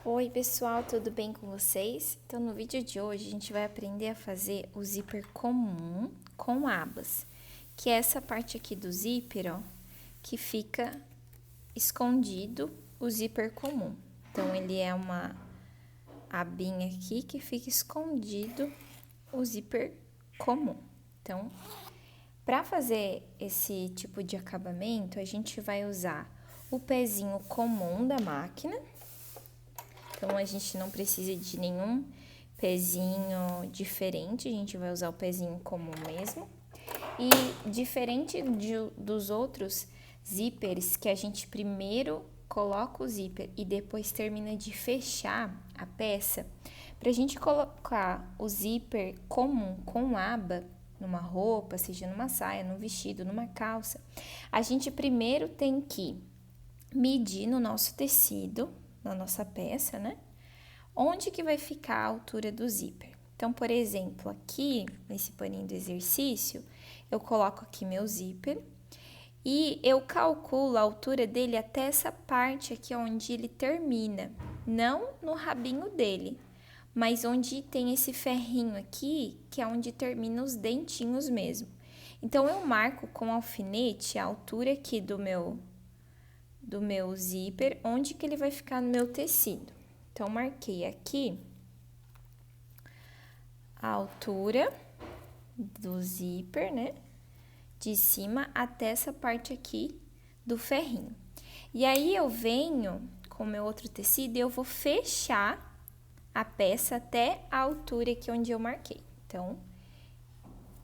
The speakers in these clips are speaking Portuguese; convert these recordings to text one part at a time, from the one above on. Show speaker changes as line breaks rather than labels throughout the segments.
Oi pessoal, tudo bem com vocês? Então no vídeo de hoje a gente vai aprender a fazer o zíper comum com abas, que é essa parte aqui do zíper, ó, que fica escondido o zíper comum. Então ele é uma abinha aqui que fica escondido o zíper comum. Então, para fazer esse tipo de acabamento, a gente vai usar o pezinho comum da máquina. Então, a gente não precisa de nenhum pezinho diferente, a gente vai usar o pezinho comum mesmo. E diferente dos outros zíperes, que a gente primeiro coloca o zíper e depois termina de fechar a peça, pra gente colocar o zíper comum com aba numa roupa, seja numa saia, num vestido, numa calça, a gente primeiro tem que medir no nosso tecido, na nossa peça, né? Onde que vai ficar a altura do zíper. Então, por exemplo, aqui, nesse paninho do exercício, eu coloco aqui meu zíper e eu calculo a altura dele até essa parte aqui onde ele termina, não no rabinho dele, mas onde tem esse ferrinho aqui, que é onde termina os dentinhos mesmo. Então, eu marco com alfinete a altura aqui do meu zíper, onde que ele vai ficar no meu tecido. Então, marquei aqui a altura do zíper, né? De cima até essa parte aqui do ferrinho. E aí, eu venho com o meu outro tecido e eu vou fechar a peça até a altura aqui onde eu marquei. Então,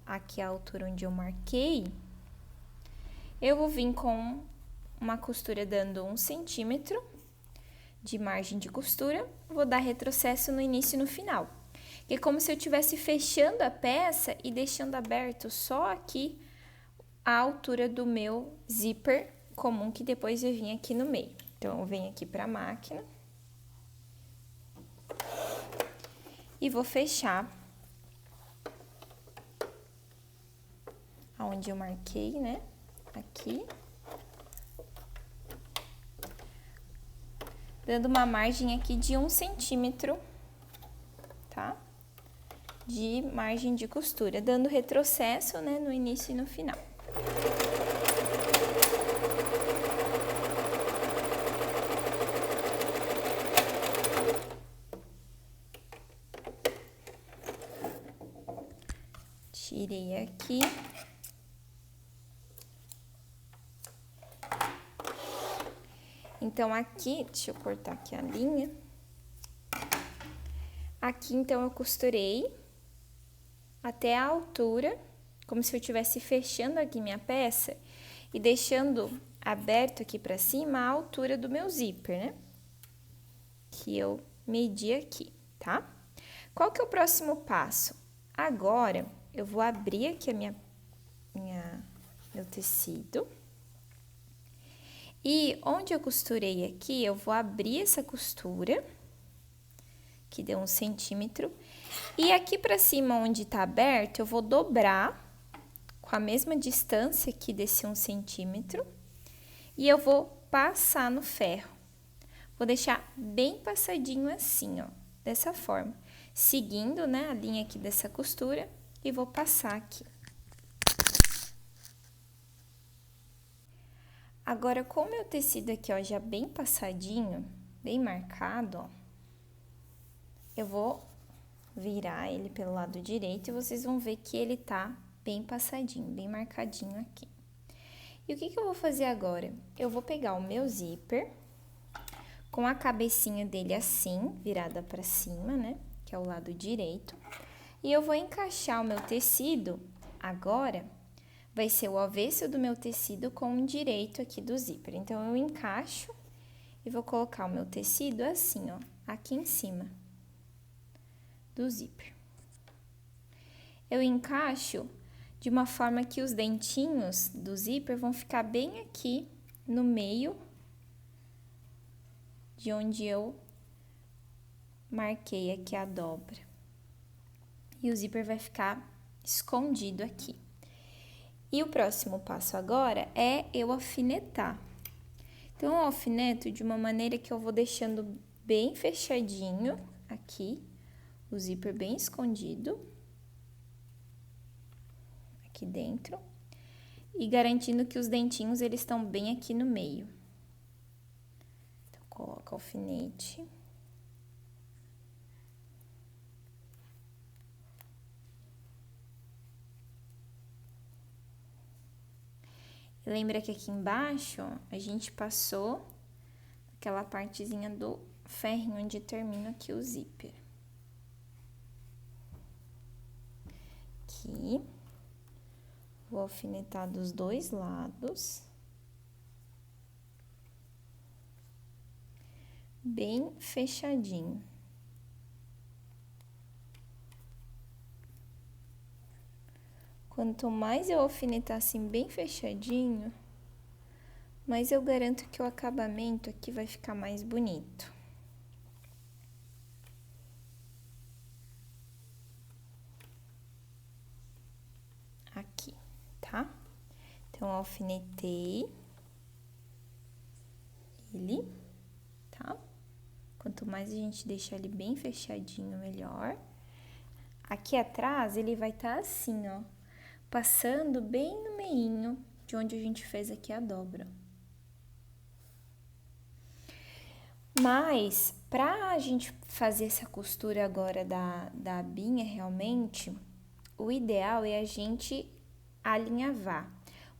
aqui é a altura onde eu marquei, eu vou vir com uma costura dando 1 centímetro de margem de costura, vou dar retrocesso no início e no final. É como se eu estivesse fechando a peça e deixando aberto só aqui a altura do meu zíper comum, que depois eu vim aqui no meio. Então, eu venho aqui para a máquina e vou fechar aonde eu marquei, né? Aqui. Dando uma margem aqui de 1 centímetro, tá? De margem de costura, dando retrocesso, né, no início e no final. Tirei aqui. Então, aqui, deixa eu cortar aqui a linha. Aqui, então, eu costurei até a altura, como se eu estivesse fechando aqui minha peça e deixando aberto aqui pra cima a altura do meu zíper, né? Que eu medi aqui, tá? Qual que é o próximo passo? Agora, eu vou abrir aqui meu tecido. E onde eu costurei aqui, eu vou abrir essa costura, que deu 1 centímetro. E aqui pra cima, onde tá aberto, eu vou dobrar com a mesma distância aqui desse 1 centímetro. E eu vou passar no ferro. Vou deixar bem passadinho assim, ó, dessa forma. Seguindo, né, a linha aqui dessa costura e vou passar aqui. Agora, com o meu tecido aqui, ó, já bem passadinho, bem marcado, ó, eu vou virar ele pelo lado direito e vocês vão ver que ele tá bem passadinho, bem marcadinho aqui. E o que que eu vou fazer agora? Eu vou pegar o meu zíper, com a cabecinha dele assim, virada pra cima, né, que é o lado direito, e eu vou encaixar o meu tecido agora. Vai ser o avesso do meu tecido com o direito aqui do zíper. Então, eu encaixo e vou colocar o meu tecido assim, ó, aqui em cima do zíper. Eu encaixo de uma forma que os dentinhos do zíper vão ficar bem aqui no meio de onde eu marquei aqui a dobra. E o zíper vai ficar escondido aqui. E o próximo passo agora é eu alfinetar. Então, eu alfineto de uma maneira que eu vou deixando bem fechadinho aqui, o zíper bem escondido aqui dentro e garantindo que os dentinhos eles estão bem aqui no meio. Então, coloca o alfinete. Lembra que aqui embaixo, ó, a gente passou aquela partezinha do ferrinho onde termina aqui o zíper. Aqui. Vou alfinetar dos dois lados. Bem fechadinho. Quanto mais eu alfinetar assim bem fechadinho, mais eu garanto que o acabamento aqui vai ficar mais bonito. Aqui, tá? Então, eu alfinetei ele, tá? Quanto mais a gente deixar ele bem fechadinho, melhor. Aqui atrás, ele vai estar assim, ó, passando bem no meinho de onde a gente fez aqui a dobra. Mas, pra gente fazer essa costura agora da abinha, realmente, o ideal é a gente alinhavar.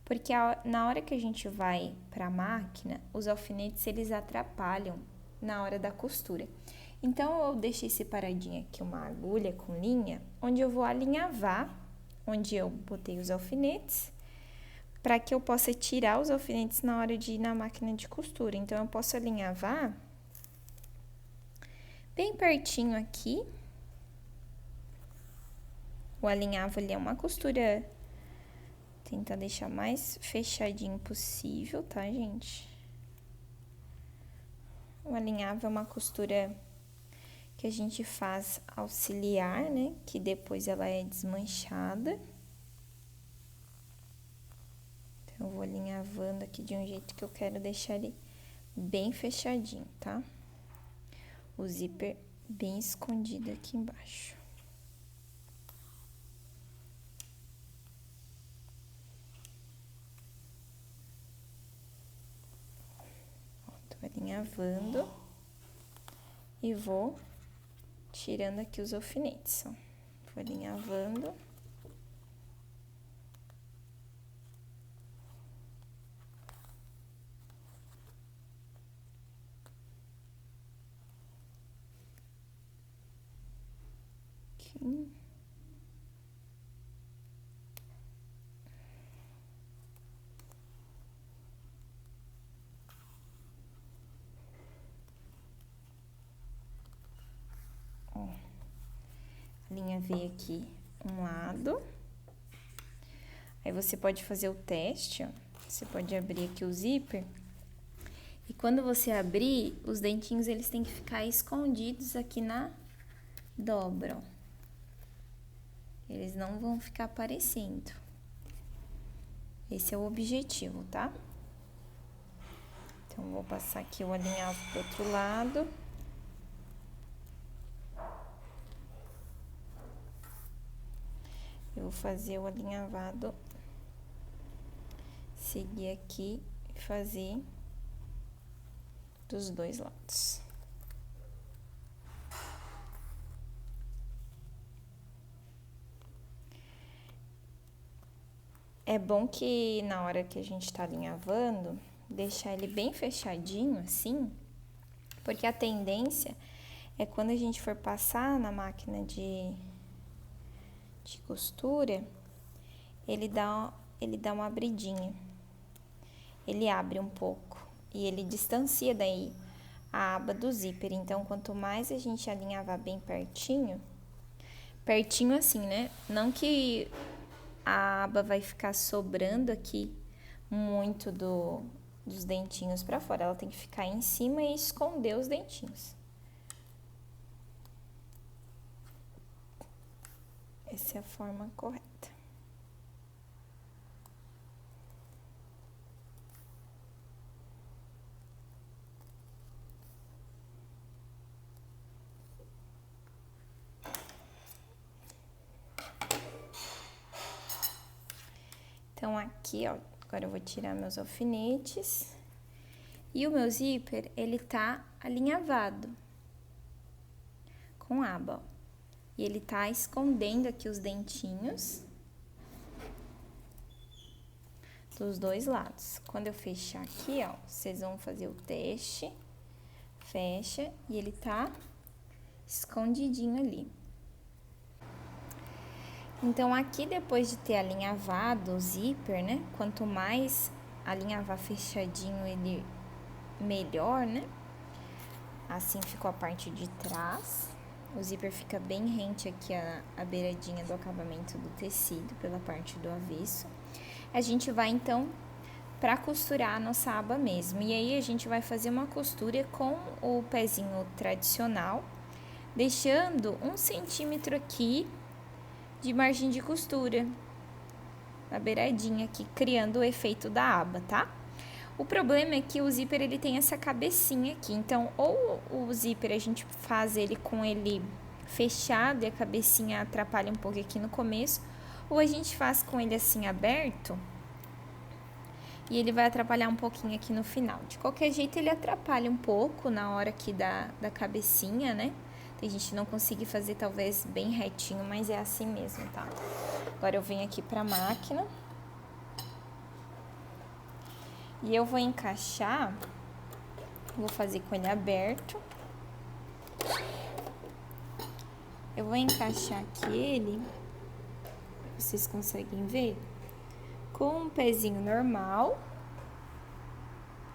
Porque na hora que a gente vai pra máquina, os alfinetes, eles atrapalham na hora da costura. Então, eu deixei separadinha aqui uma agulha com linha, onde eu vou alinhavar, onde eu botei os alfinetes, para que eu possa tirar os alfinetes na hora de ir na máquina de costura. Então, eu posso alinhavar bem pertinho aqui. O alinhavo ali é uma costura, tentar deixar mais fechadinho possível, tá, gente? O alinhavo é uma costura que a gente faz auxiliar, né? Que depois ela é desmanchada. Então, eu vou alinhavando aqui de um jeito que eu quero deixar ele bem fechadinho, tá? O zíper bem escondido aqui embaixo. Ó, tô alinhavando e vou tirando aqui os alfinetes, ó. Vou alinhavando. Aqui. Ó. Alinhavei aqui um lado. Aí, você pode fazer o teste, ó. Você pode abrir aqui o zíper. E quando você abrir, os dentinhos, eles têm que ficar escondidos aqui na dobra, ó. Eles não vão ficar aparecendo. Esse é o objetivo, tá? Então, vou passar aqui o alinhavo pro outro lado. Eu vou fazer o alinhavado, seguir aqui e fazer dos dois lados. É bom que na hora que a gente tá alinhavando, deixar ele bem fechadinho assim, porque a tendência é quando a gente for passar na máquina de costura, ele dá uma abridinha. Ele abre um pouco e ele distancia daí a aba do zíper. Então, quanto mais a gente alinhavar bem pertinho, pertinho assim, né? Não que a aba vai ficar sobrando aqui muito dos dentinhos pra fora. Ela tem que ficar em cima e esconder os dentinhos. Essa é a forma correta. Então, aqui, ó, agora eu vou tirar meus alfinetes. E o meu zíper, ele tá alinhavado com aba, ó. E ele tá escondendo aqui os dentinhos dos dois lados. Quando eu fechar aqui, ó, vocês vão fazer o teste. Fecha e ele tá escondidinho ali. Então, aqui depois de ter alinhavado o zíper, né? Quanto mais alinhavar fechadinho ele melhor, né? Assim ficou a parte de trás. O zíper fica bem rente aqui a beiradinha do acabamento do tecido pela parte do avesso. A gente vai então para costurar a nossa aba mesmo. E aí a gente vai fazer uma costura com o pezinho tradicional, deixando 1 centímetro aqui de margem de costura na beiradinha aqui, criando o efeito da aba, tá? O problema é que o zíper ele tem essa cabecinha aqui, então ou o zíper a gente faz ele com ele fechado e a cabecinha atrapalha um pouco aqui no começo, ou a gente faz com ele assim aberto e ele vai atrapalhar um pouquinho aqui no final. De qualquer jeito ele atrapalha um pouco na hora aqui da cabecinha, né? Tem gente que não consegue fazer talvez bem retinho, mas é assim mesmo, tá? Agora eu venho aqui pra máquina. E eu vou encaixar, vou fazer com ele aberto. Eu vou encaixar aqui ele, vocês conseguem ver, com um pezinho normal.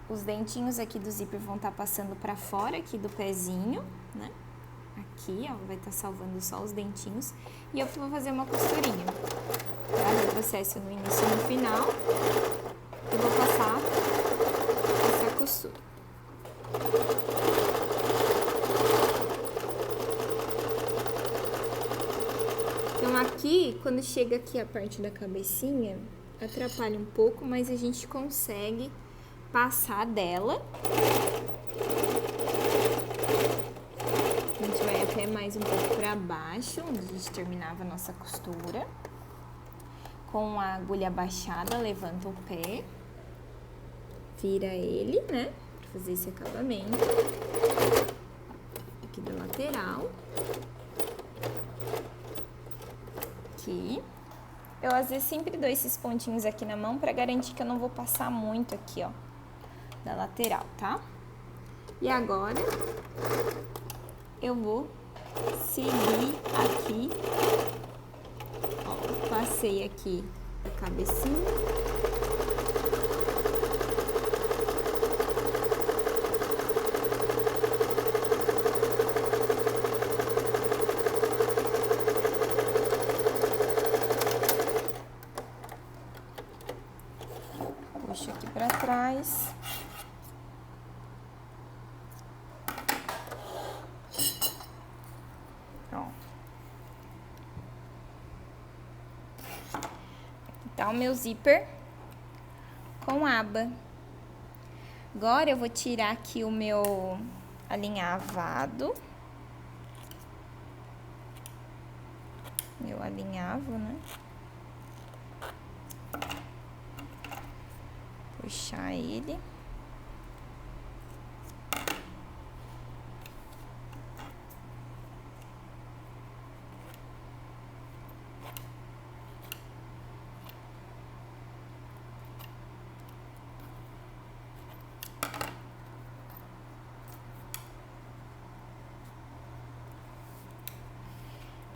Os dentinhos aqui do zíper vão estar passando pra fora aqui do pezinho, né? Aqui, ó, vai estar salvando só os dentinhos. E eu vou fazer uma costurinha. Tá? O processo no início e no final. Eu vou passar essa costura. Então, aqui, quando chega aqui a parte da cabecinha, atrapalha um pouco, mas a gente consegue passar dela. A gente vai até mais um pouco para baixo, onde a gente terminava a nossa costura. Com a agulha abaixada, levanta o pé, vira ele, né, para fazer esse acabamento. Aqui da lateral. Aqui. Eu, às vezes, sempre dou esses pontinhos aqui na mão para garantir que eu não vou passar muito aqui, ó, da lateral, tá? E agora, eu vou seguir aqui, ó, passei aqui a cabecinha. Puxo aqui pra trás. Tá o meu zíper com aba. Agora eu vou tirar aqui o meu alinhavado. Meu alinhavo, né? Puxar ele.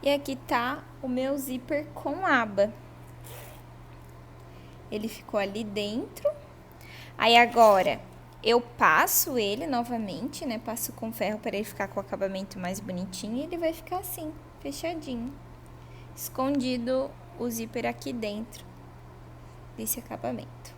E aqui tá o meu zíper com aba. Ele ficou ali dentro. Aí agora eu passo ele novamente, né? Passo com ferro para ele ficar com o acabamento mais bonitinho. E ele vai ficar assim, fechadinho. Escondido o zíper aqui dentro desse acabamento.